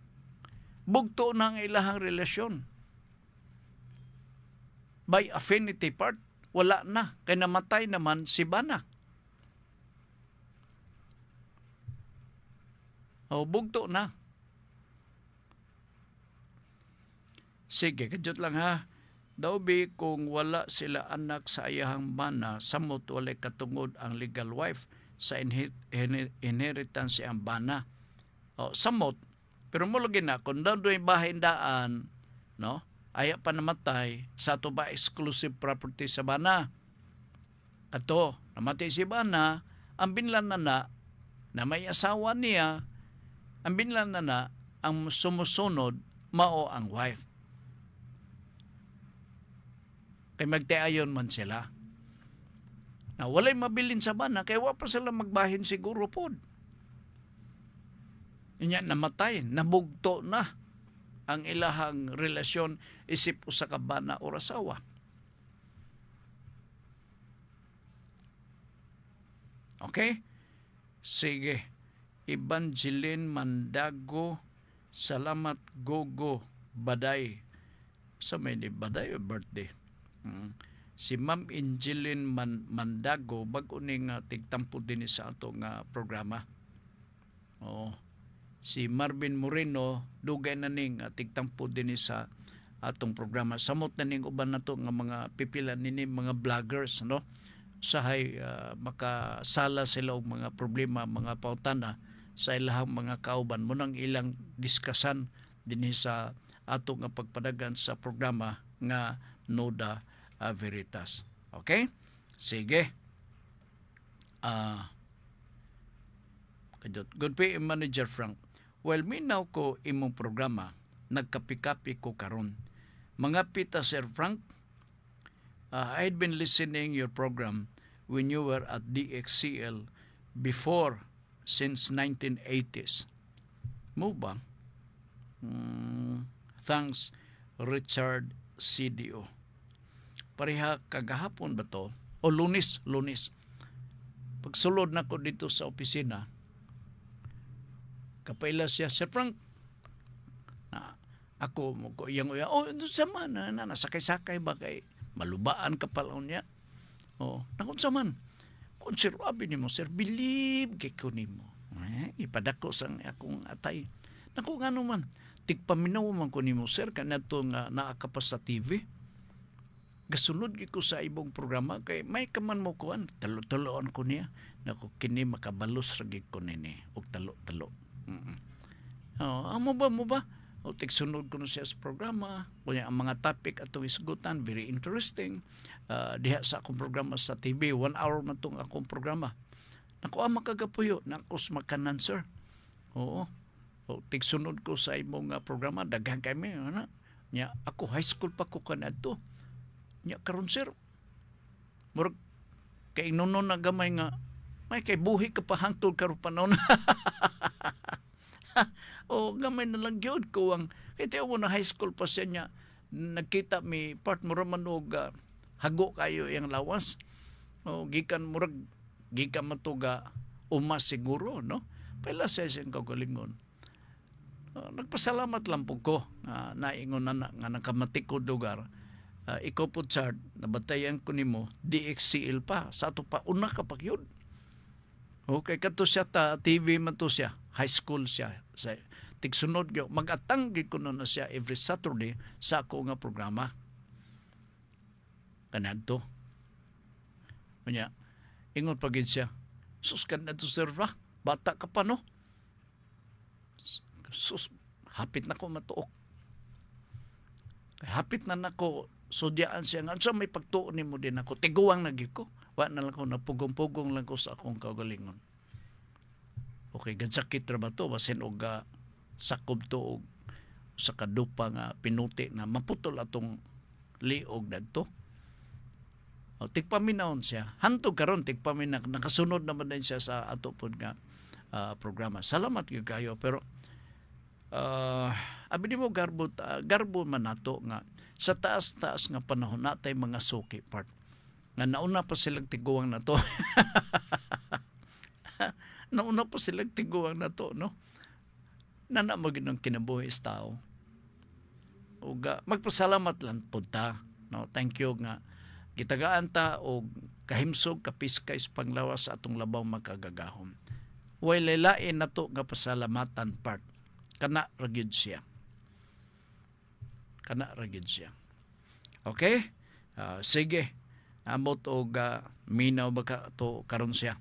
Bugto na ang ilahang relasyon. By affinity part, wala na. Kaya namatay naman si bana. Bugto na. Sige, kajot lang ha. Daubi, kung wala sila anak sa iyahang bana, samot walay katungod ang legal wife sa inheritance ang bana. Samot, pero mulagi na, kung doon bahindaan, no? Aya pa namatay, sa ito ba exclusive property sa bana? Ato, namatay si bana, ang binlan na may asawa niya, ang binlan na ang sumusunod, mao ang wife. Kay magtiayon man sila. Na walay mabilin sa bana, kaya wa pa sila magbahin siguro pod. Inya namatay, nabugto na ang ilahang relasyon isip usa ka bana o asawa. Okay? Sige. Evangeline Mandago, salamat Gogo Baday. Sa may ni Baday o birthday? Si Ma'am Angeline Mandago bag-o ni nga tigtampo din sa ato nga programa. Si Marvin Moreno dugay na ning tigtampo din sa atong programa. Samot na ning uban nato nga mga pipila nini mga vloggers, no? Sahay makasala sila og mga problema, mga pautana sa ilahang mga kauban mo nang ilang diskasan dinhi sa ato nga pagpadagan sa programa nga Nuda Veritas. Okay? Sige. Good pay Manager Frank. Well, minaw ko imong programa, nagkapi-kapi ko karon. Mga pita, Sir Frank, I had been listening your program when you were at DXCL before, since 1980s. Mo ba? Thanks, Richard CDO. Pareha kagahapon ba to? O Lunes. Pagsulod na ko dito sa opisina, kapaila siya, Sir Frank, ako mo ko iyang ito sama na nasakay-sakay ba kay malubaan ka pala niya. Nakon saman. Kung sir, abi ni mo, sir, believe kay ko ni mo. Ipadako sang akong atay. Naku nga naman, tigpaminaw man ko ni mo, sir, kanato nga naakapas sa TV. Gasunod ko sa ibong programa, kay may kaman mo kuan, talo-taloan ko niya. Naku, kini makabalos ragig ko nini, og talo-talo. Mo ba? Tigsunod ko na siya sa programa. Kunya ang mga topic atong isgutan, very interesting. Diha sa akong programa sa TV, 1 hour man itong akong programa. Naku, makagapuyo, nakus makanan, sir. Oo. Tigsunod ko sa imong programa, daghan kami. Nya, ako, high school pa ko kanadto. Nya, karon sir, murag, kay nuno na gamay nga, may kay buhi ka pa hangtod karon panahon. Gamay na lang yun ko ang kaya mo na high school pa siya niya nagkita mi part mo raman og hago kayo yung lawas. O gikan matuga umas siguro, no? Pila sa siyang kagalingon. Nagpasalamat lang po ko na naingon na nga nakamatikod lugar. Ikaw po, Chard, nabatayan ko nimo DXCL pa. Sa ato pa, una kapag yun. Okay, kato siya TV man to siya. High school siya. Tigsunod ko. Mag-atanggi ko na siya every Saturday sa ako nga programa. Kanadto. Kanya, ingon pagin siya. Sus, kanadto sir ba? Bata ka pa, no? Sus, hapit na ko matuok. Hapit na nako sudyaan siya nga. So may pagtuon mo din ako. Tiguang lagi ko. Wa na lang ko, napugong-pugong lang ko sa akong kagalingon. Okay, gansakit ra ba to? Basin og sakob to og sa kadupa nga pinuti na maputol atong liog dagto. O, tigpaminahon siya. Hantog karon tigpaminaw. Nakasunod naman din siya sa ato pod nga programa. Salamat gyud kayo, pero abi nimo garbo man nato nga sa taas-taas nga panahon natay mga suki part nga nauna pa silang tiguang na to. Nauna pa silang tiguang na to, no? Nana maging kinabuhi sa tao. Uga, magpasalamat lang po ta. No? Thank you nga. Gitagaan ta o kahimsog, kapiskay sa panglawas sa atong labaw magkagagahom. Way lalain na to nga pasalamatan part. Kana ragyod siya. Kana ragyod siya. Okay? Sige. Amot o minaw baka to karon siya.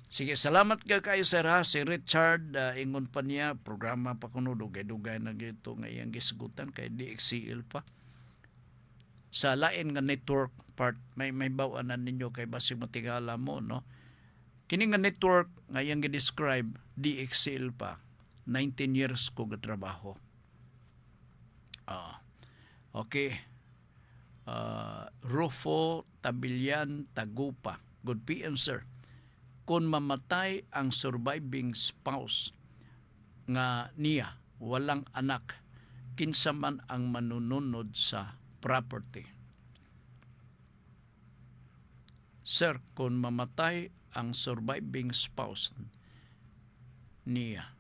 Sige, salamat ka kayo sir ha. Si Richard, ingon pa niya, programa pa kuno, dugay-dugay na gito nga iyang gisgutan kay DXCL pa. Sa lain nga network part, may bawanan ninyo kay basig matingala mo, no? Kini nga network nga iyang gi-describe, DXCL pa. 19 years ko gatrabaho. Okay. Rufo Tabilyan Tagupa. Good PM, sir. Kung mamatay ang surviving spouse nga niya, walang anak, kinsa man ang manununod sa property. Sir, kung mamatay ang surviving spouse niya,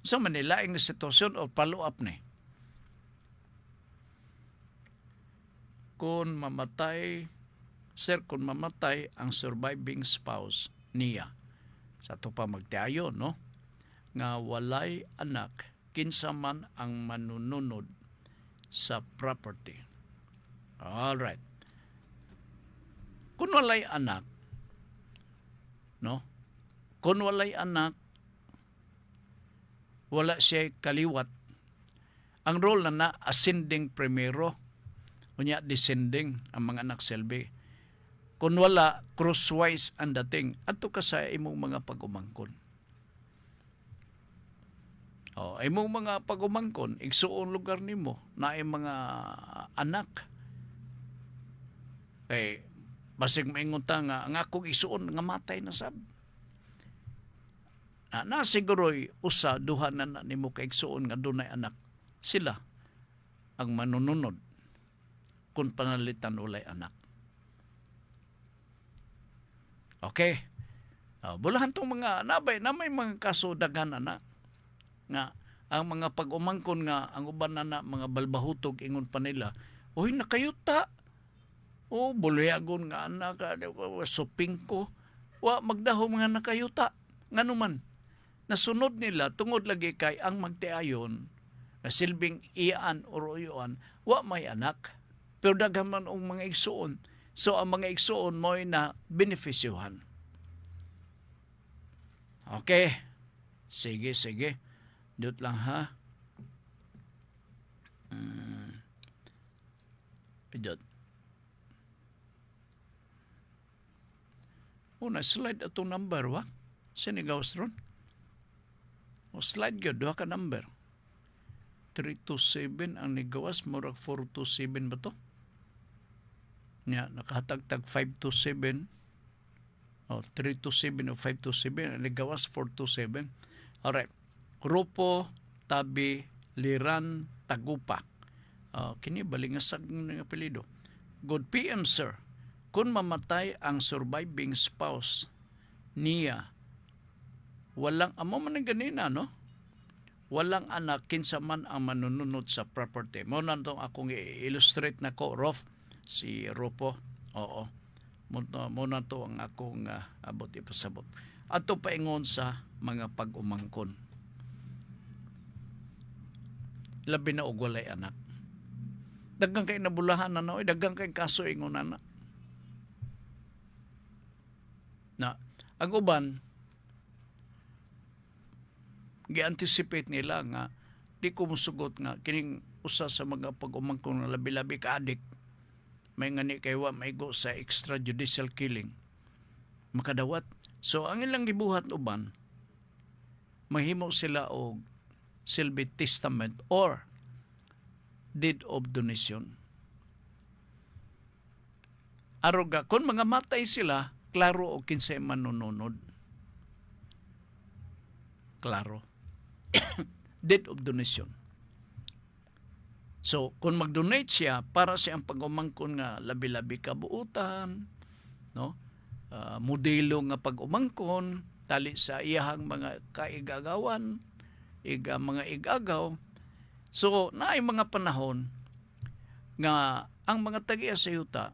sa manilaing na sitwasyon o follow-up ni? Kung mamatay, sir, kung mamatay ang surviving spouse niya, sa ito pa magtiayo, no? Nga walay anak, kinsa man ang manununod sa property. Alright. Kung walay anak, no? Kung walay anak, wala siya kaliwat. Ang role na ascending primero, kunya descending ang mga anak selbe. Kung wala, crosswise ang dating. Ato ka sa imong mga pag-umangkon. Imong mga pag-umangkon, igsuon lugar nimo na ay mga anak. Kay basig maingon ta nga ang akong igsuon nga matay na sab. Na siguro'y usa duha na nimo kay igsuon nga dunay anak. Sila ang manununod kung panalitan ulay anak. Okay. Bulahan tong mga nabay na may mga kaso daghan na nga ang mga pag-umangkon nga ang uban na mga balbahutog ingon pa nila, oy nakayuta. Buluyagon nga anak, suping ko. Wa magdahom nga nakayuta. Nganuman, nasunod nila tungod lagi kay ang magtiayon na silbing iyaan o royoan, wa may anak. Pero daghan man ang mga igsuon. So, ang mga igsuon mo'y na benefisyuhan. Okay. Sige. Diyot lang ha. Diyot. Na-slide atong number, wa? Sinigawas ron? Slide yun, duha ka number. 327 ang nigawas, murag 427 ba to? Nakahatagtag 527. 327 o 527. Ligawas 427. Alright. Grupo Tabi Liran Tagupa. Kini balingasag ng apelido. Good PM, sir. kung mamatay ang surviving spouse niya, walang amo man ang ganina, no? Walang anak, kinsa man ang manununod sa property. Mo na itong akong i-illustrate na ko, Rolf, si Rupo. Oo. Mo na to ang akong abot ipasabot. Ato paingon sa mga pag-umangkon. Labi na og walay anak. Daghang kay nabulahan na no, daghang kay kaso ingon na. Na ang uban gi-anticipate nila nga di ko musugot nga kining usa sa mga pag-umangkon nga labi-labi ka adik may ngani kay wa maigo sa extrajudicial killing makadawat. So ang ilang gibuhat uban mahimo sila og silbi testament or deed of donation. Aroga kun mga matay sila, klaro o kinsay manununod. Klaro. Deed of donation. So, kung mag-donate siya para sa ang pag-umangkon nga labi-labi kabuutan, no? Modelo nga pag-umangkon tali sa iyahang mga kaigagawan, mga igagaw. So, naay mga panahon nga ang mga tagiya sa yuta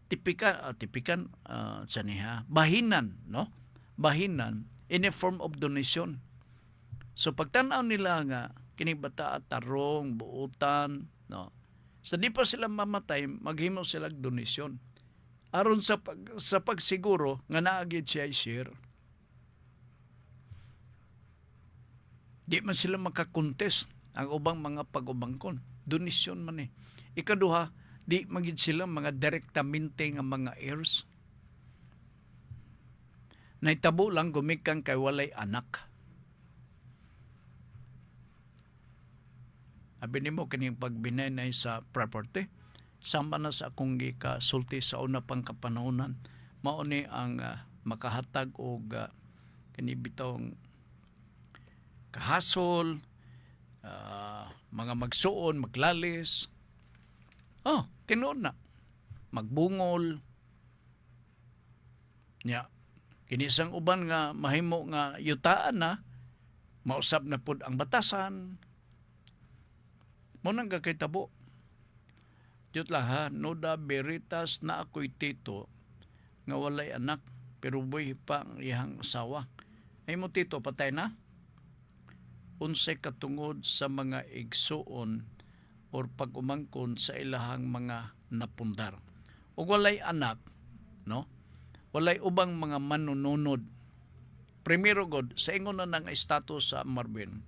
tipikan saniha bahinan, no? Bahinan in a form of donation. So pagtanaw nila nga kini bata at tarong buutan, no? Sa di pa sila mamatay, maghimo sila donasyon. Aron sa pagsiguro nga naagid siya share. Di man sila makakontest ang ubang mga pag-umangkon. Donasyon man eh. Ikaduha, di magid sila mga direktamente nga mga heirs. Naitabo lang gumikan kay walay anak. Abi nimo kining pagbinay sa property, sama na sa akong gikasulti sa una pang kapanahonan, mao ni ang makahatag og kini bitong kahasol, mga magsuon, maglalis. Oh, tinuod na. Magbungol. Nya, kinisang uban nga mahimo nga yutaan na, mausap na pud ang batasan. Mo nang gakitabo. Diyot lang ha, noda veritas na ako'y tito nga walay anak pero buhay pa ang iyang asawa. Ay mo tito, patay na? Unsay katungod sa mga igsuon or pag-umangkon sa ilahang mga napundar. O walay anak, no? Walay ubang mga manununod. Primero god, sa ingon na ng status sa Marvin.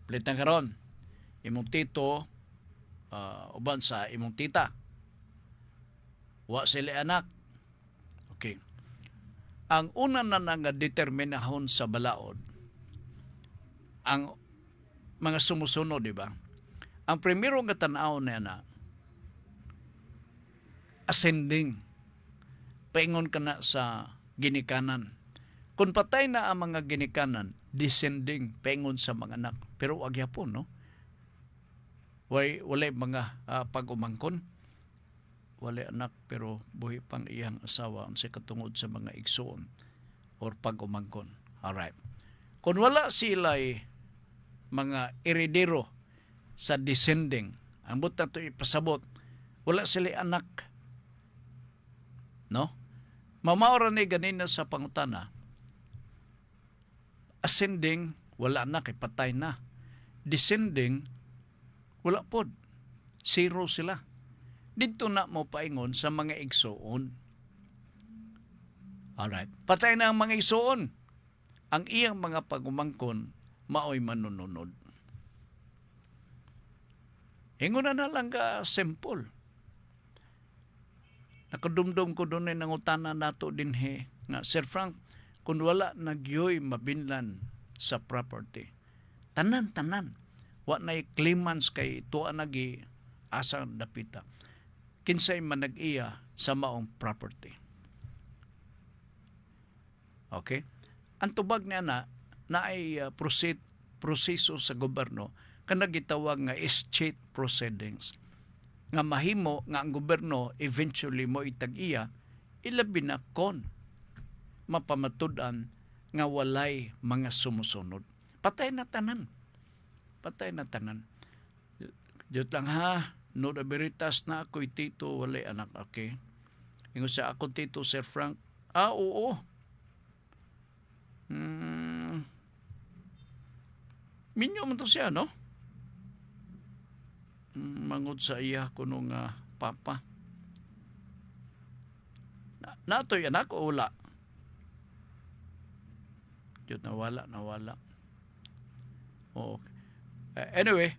Palitan karon, imong tito, uban sa imong tita. Wa sila anak. Okay. Ang una na nga determinahon sa balaod, ang mga sumusunod, di ba? Ang primero nga tanaw na na, ascending. Paingon ka na sa ginikanan. Kung patay na ang mga ginikanan, descending, paingon sa mga anak. Pero wag yapon, no? Walay mga pag-umangkon. Walay anak, pero buhi pang iyang asawa ang katungod sa mga igsoon or pag-umangkon. Alright. Kung wala sila'y mga heredero sa descending, ang buta to ipasabot, wala sila anak. No? Mamaura ni ganina sa pangutana. Ascending, wala anak, patay na. Descending, wala pod. Zero sila. Dito na mo paingon sa mga igsoon. Alright. Patay na ang mga igsoon. Ang iyang mga pagumangkon, maoy manununod. Ingon na lang ka simple. Nakadumdum ko doon ay nangutana nato din nga, Sir Frank, kung wala nagyoy mabinlan sa property, tanan. Wa na'y claimants kay tuwa nagi asang dapita. Kinsay man nag-iya sa maong property. Okay? Ang tubag niya na ay proseso sa gobyerno kanang gitawag nga estate proceedings. nga mahimo nga ang gobyerno eventually mo itag-iya, ilabi na kon mapamatud-an nga walay mga sumusunod. Patay na tanan. Patay na tanan. Diyot lang ha, no da veritas na ako'y tito, walay anak, okay? Ingo sa ako tito, Sir Frank, oo. Minyo man to siya, no? Mangod sa iya ko nung papa. Natoy anak o wala? Diyot nawala. Okay. Anyway,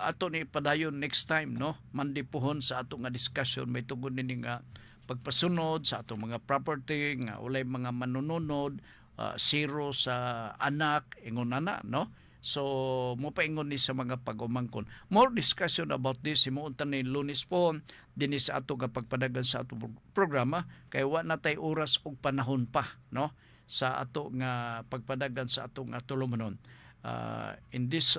ato ni padayon next time, no? Mandipuhon sa ato nga discussion, may tugon nini nga pagpasunod sa ato mga property, nga ulay mga manununod, zero sa anak, ingon na, no? So, mo paingon ni sa mga pag-umangkon. More discussion about this, himuuntan ni Lunes po, din sa ato nga pagpadagan sa ato programa, kaya wa na tay oras og panahon pa, no? Sa ato nga pagpadagan sa ato nga tulumanon. In this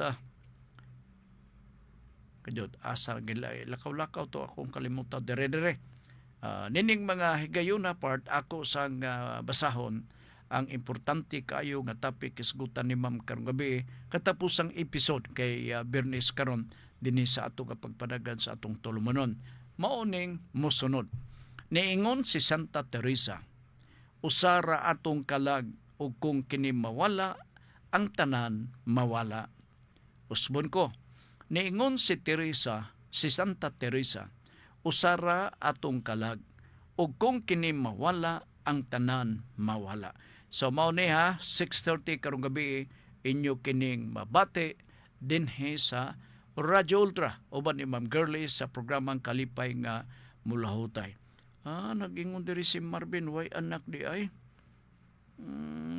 kadyo asa lakaw-lakaw to akong kalimutan dire nining mga higayuna part ako sang basahon ang importante kayo nga topic isgutan ni Ma'am karong gabi katapusang episode kay Bernice karon dinhi sa ato nga pagpadagan sa atong tulumanon. Maoning mosunod niingon si Santa Teresa, usara atong kalag ug kung kini mawala ang tanan mawala. Usbon ko, niingon si Santa Teresa, usara atong kalag, ug kung kini mawala ang tanan mawala. So mao ni ha, 6:30 karong gabi inyo kining mabati dinhi sa Radyo Ultra uban ni Ma'am Girlie sa programang Kalipay nga Mulahutay. Nag-ingon diri si Marvin, way anak di ay.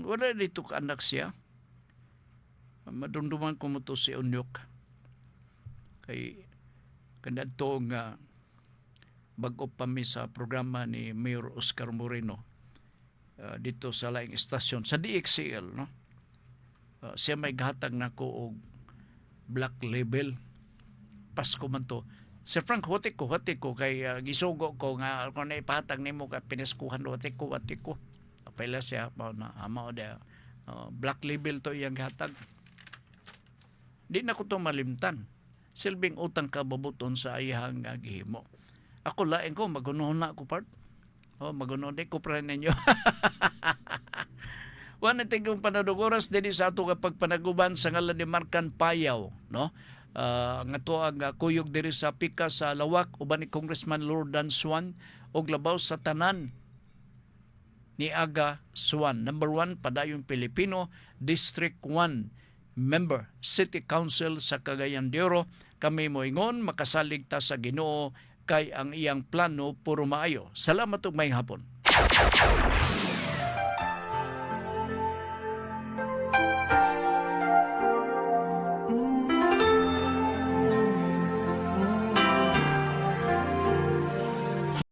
Wala dito ka anak siya. Madumduman ko mo to si Unyok. Kay kanadto nga bag-o pa mi sa programa ni Mayor Oscar Moreno dito sa laing estasyon sa DXCL, no? Siya may gahatag nako og black label. Pasko man to. Sir Frank, hati ko kay gisugo ko nga kung na ipahatag nimo ka piniskuhan hati ko. Apela siya na amao de black label to iyang gahatag. Di na ko to malimtan. Silbing utang kababuton sa iyang gihimo. Ako laing ko, magunohon na ako part. Magunohon di ko pra ninyo. Wana tingong panadugoras din sa ato kapag panaguban sa ngalan ni Marcan Payaw, no? Nga to ang kuyog diri sa pika sa Lawak uban ni Congressman Lordan Swan og labaw sa tanan ni Aga Swan. Number 1, Padayong Pilipino, District 1 member, City Council sa Cagayan de Oro. Kami moingon, makasalig ta sa Ginoo kay ang iyang plano puro maayo. Salamat ug maayong hapon.